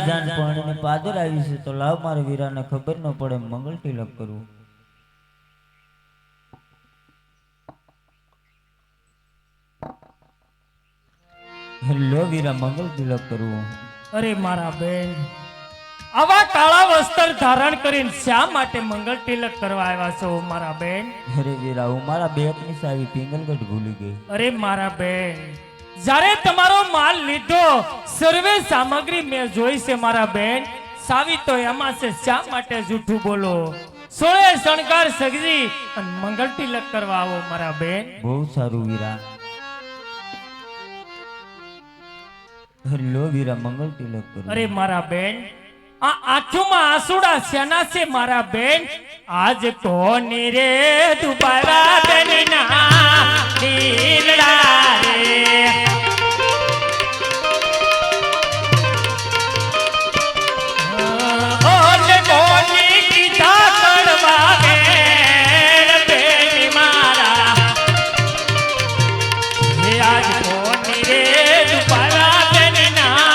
જાન પાણીની પાદર આવી છે તો લાવ મારા વીરાને ખબર ન પડે મંગળ તિલક કરવું. હેલો વીરા મંગળ તિલક કરવું. અરે મારા બેન આવા કાળા વસ્ત્ર ધારણ કરીને શા માટે મંગળ તિલક કરવા આવ્યા છો મારા બેન? અરે વીરા હું મારા બેટની સાવી પિંગલગઢ ભૂલી ગઈ. અરે મારા બેન જ્યારે તમારો માલ લીધો સર્વે સામગ્રી મેં જોઈ છે મારા બેન. સાવી તો એમાં છે શા માટે જૂઠું બોલો? સોળે શણગાર સગજી અને મંગળ તિલક કરવા આવો મારા બેન. બહુ સારું વીરા. હેલો વીરા મંગળ તિલક કરવું. અરે મારા બેન આ આંખોમાં આંસુડા શેના છે મારા બેન? આજ તો નીરે દુબારા બેનના નીરડા રે ઓલે કોની કીધા કરવા બેન બેન મારા હે આજ તો નીરે દુબારા બેનના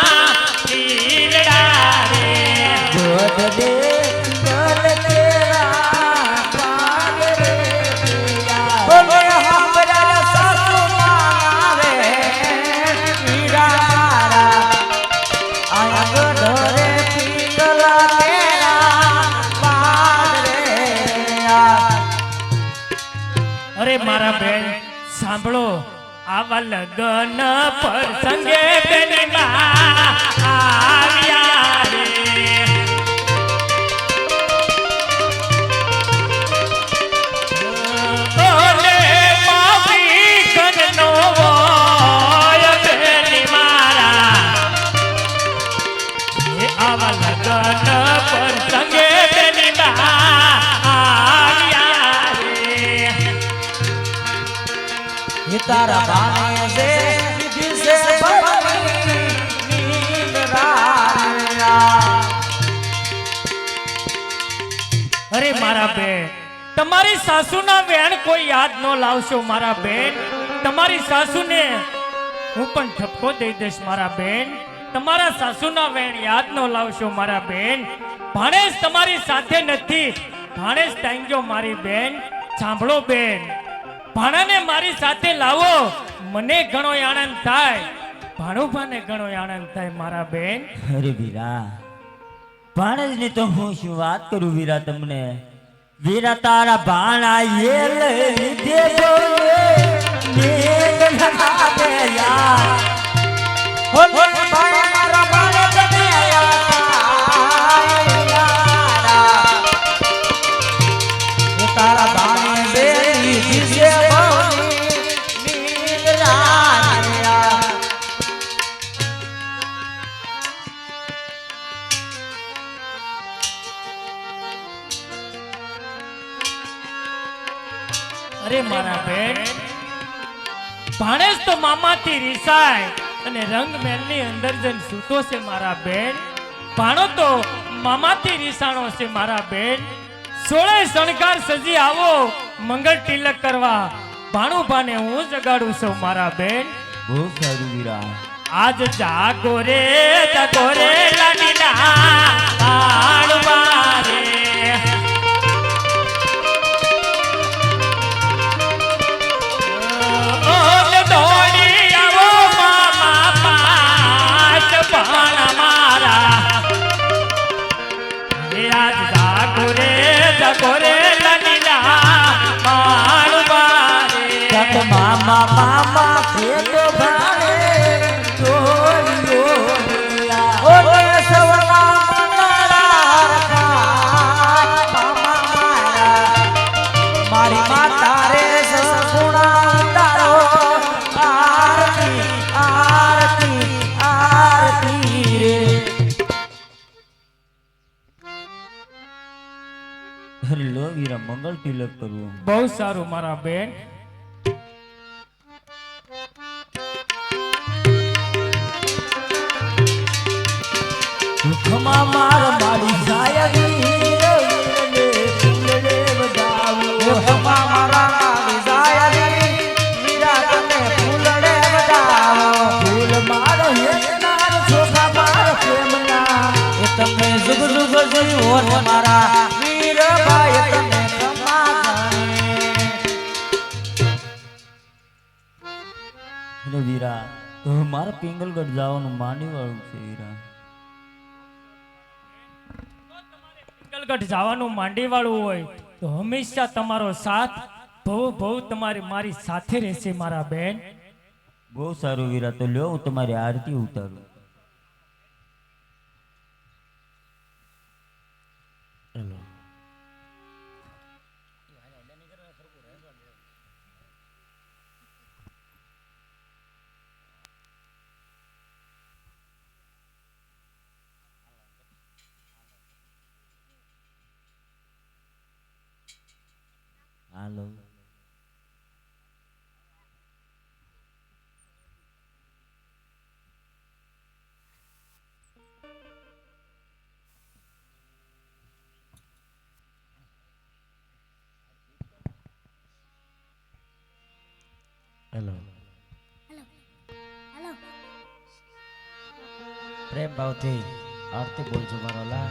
નીરડા રે જોત દે દલ તેરા પાગ રે પિયા. બોલે હમરા સાસુ મારે વીરા મારા આયા ગઢરે પીગલા તેરા પાદરે આ. અરે મારા બેન સાંભળો આવા લગન પ્રસંગે બેનીમાં આવ્યા રે ઓલે મારી ઘરનો હોય બેની મારા એ આવા લગન પ્રસંગે બેનીમાં આવ્યા રે ये तारा बाने से विधि से भवनी नींद राया. અરે મારા બેન તમારી સાસુના વેણ કોઈ યાદ ન લાવશો મારા બેન. તમારી સાસુને હું પણ ઠપકો દઈ દઈશ મારા બેન. તમારા સાસુના વેણ યાદ ન લાવશો મારા બેન. ભાણેજ તમારી સાથે નથી. ભાણેજ ટાંગ્યો મારી બેન. સાંભળો બેન ભાણાને મારી સાથે લાવો મને ઘણો આનંદ થાય. ભાણુભાને ઘણો આનંદ થાય મારા બેન. અરે વીરા ભાણેજની તો હું શું વાત કરું વીરા તમને. વીરા તારા ભાણા એ લીધે बोले भाई मारा मारे जने आया. ये तारा बाने से विधि से भवनी नींद राया. અરે મારા બેન ભાણેજ તો મામાથી રીસાય અને રંગ મહેલની અંદર જઈને સૂતો છે મારા બેન. ભાણો તો મામાથી રીસાણો છે મારા બેન. સોળે શણગાર સજી આવો મંગળ તિલક કરવા. ભાણુભાને હું જગાડું છું મારા બેન. બહુ સારું વીરા. આજ જાગો રે લાડીલા ભાણુભા રે ઓલે દોડી આવો મામા પાસ ભાણા મારા. હે આજ જાગો રે લાડીલા ભાણુભા રે મામા મામા ફેરો ભાણે જોયો વીરા. बोले सवला मंगला रखा मामा मारा. मारी माता रे सगुणा तारो आरती आरती आरती रे. હેલો વીરા મંગળ તિલક કરવું. બહુ સારું મારા બેન. દુઃખમાં માર મારી સાયરી વીરને ફૂલડે બજાવું. मारा विजाया मीरा तने फूलड़े बजाओ. ફૂલ મારો હેતનાર છોકરા માર પ્રેમના તમે જુગ જુગ જીવો ને મારા વીર ભાઈ તમે કમાજાને અરે વીરા તો મારે પિંગલગઢ જવાનું માંડી વાળું છે વીરા. પિંગલગઢ જવાનું માંડી વાળું હોય તો હંમેશા તમારો સાથ ભવ તમારી મારી સાથે રહેશે મારા બેન. બહુ સારું વીરા, તો લ્યો હું તમારી આરતી ઉતારું. હાલો. હેલો પ્રેમ ભાવથી આરતી બોલજો મારો લા.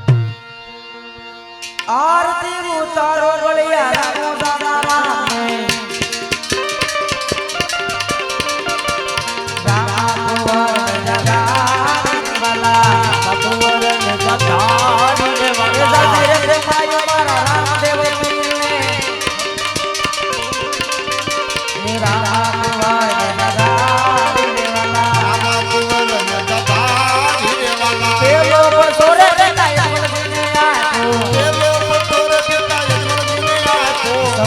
આરતી ઉતારો બળિયા રામો દાદા રામે રામા જગા વાલા બતુવર જગા વાલા એ રે માયો મારા રામદેવ ને રામા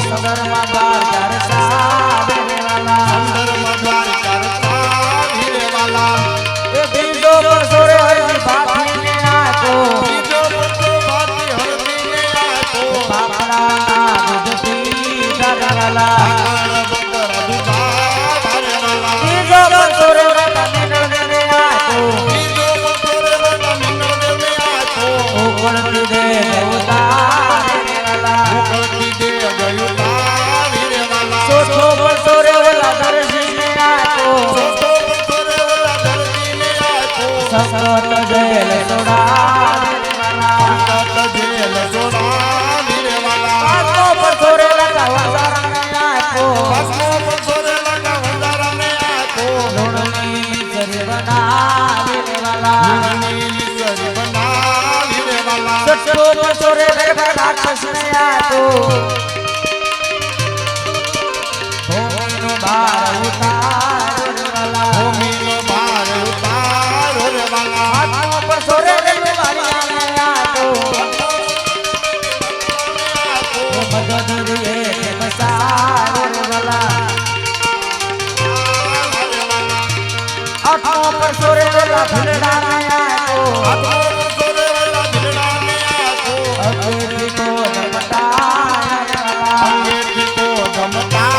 સંદરમાં બાર ચાર સાવેવાલા સંદરમાં બાર ચાર સાવેવાલા એ બીજો પરસોરે હરજી ભાતીને આતો બીજો પરસો ભાતી હરજીને આતો બાપડા દુધથી દાદાવાલા બાપડા દુધા ભારેવાલા બીજો પરસોરે રતને નળને આતો બીજો પરસોરે રતને નળને આતો ઓકળતી દે દેવતા ઓકળતી દે સોઠો બસો રે ઓલા દર્શીને આતો સોઠો બસો રે ઓલા દર્શીને આતો સંકટ જેલ સોડા સંકટ જેલ સોડા ધીરેવાલા પાસો બસો રે લગા વંદારાને આતો પાસો બસો રે લગા વંદારાને આતો લોણની સરી બના ધીરેવાલા લોણની સરી બના ધીરેવાલા સોઠો બસો રે ગરબા રાક્ષસને આતો બાર ઉતારો વાલા ભૂમિનો બાર ઉતારો વાલા હાથો પર સોરે રેલવે વાળીને આતો મદદ રે બસારો વાલા હાથો પર સોરે રેલા ભીલડાને આતો હાથો પર સોરે રેલા ભીલડાને આતો અગેથી તો જમતા અગેથી તો જમતા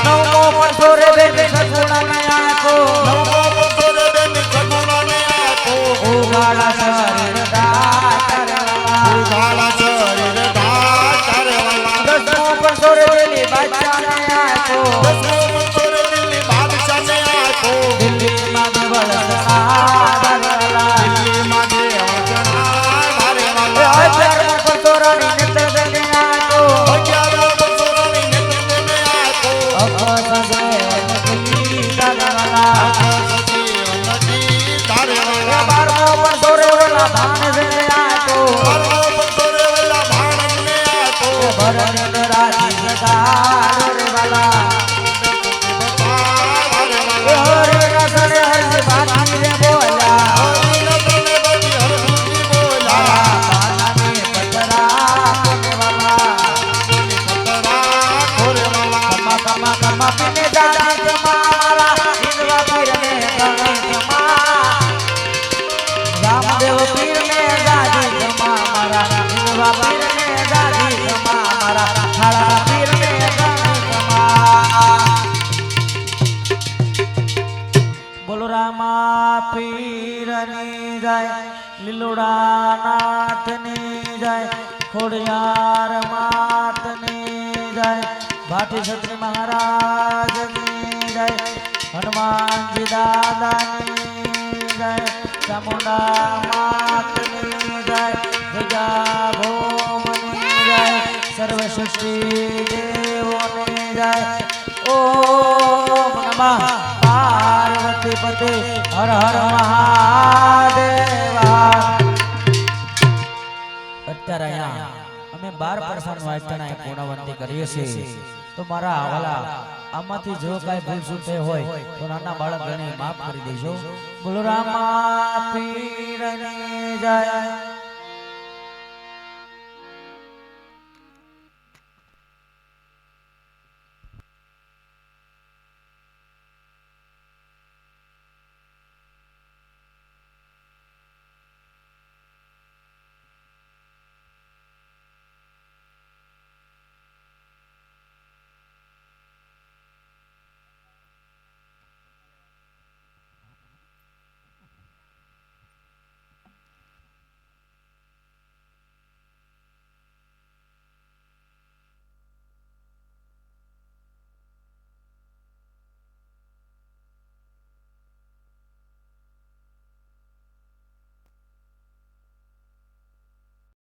નવમો પરસોરે બેન સગુણાને આતો નવમો પરસોરે બેન સગુણાને આતો ઉગાડા શરીર દાચરવાલા ઉગાડા શરીર દાચરવાલા દસમો પરસોરે દિલ્હી બાદશાહને આતો દસમો પરસોરે દિલ્હી બાદશાહને આતો દિલ્હીમાં દેવળ સણાવાલા દિલ્હીમાં દેવળ સણાવાલા 11મો પરસોરાની નેત્રદેને આતો 11મો પરસોરાની નેત્રદેને આતો બારમો પરસોરે ઓલા ભાણજને આતો બારમો પરસોરે ઓલા ભાણજને આતો ભરત રાજી સદાર વાલા હરે રસને હરજી ભાતીને બોલા હરે રસને બધી હરજી બોલા બાલાને પતરા કોરેવાલા પતરા કોરેવાલા કમા કમા કમા પીને જાતી કમારા ઇન્દ્રા પીરને ગણે કમા રામદેવ પીરને જાતી કમા મારા ઇન્દ્રા પીરને જાતી કમા મારા થાળા પીરને ગણે કમા બોલો રામા પીરની જાય લીલુડા નાથની જાય ખોડિયાર માતની જાય ભાટી ક્ષત્રિય મહારાજની જય હનુમાનજી દાદાની જય ચામુંડા માતની શક્તિ દેવોને જાય ઓમ નમઃ પાર્વતી પતે હર હર મહાદેવા અત્યારે અહીંયા અમે 12 પરસાનું આચરણા પૂર્ણવંતી કરીએ છીએ તો મારા આવાલા આમાંથી જો કાંઈ ભૂલ ચૂક થઈ હોય તો નાના બાળક ગણી માફ કરી દેજો બોલો રામા પીરની જય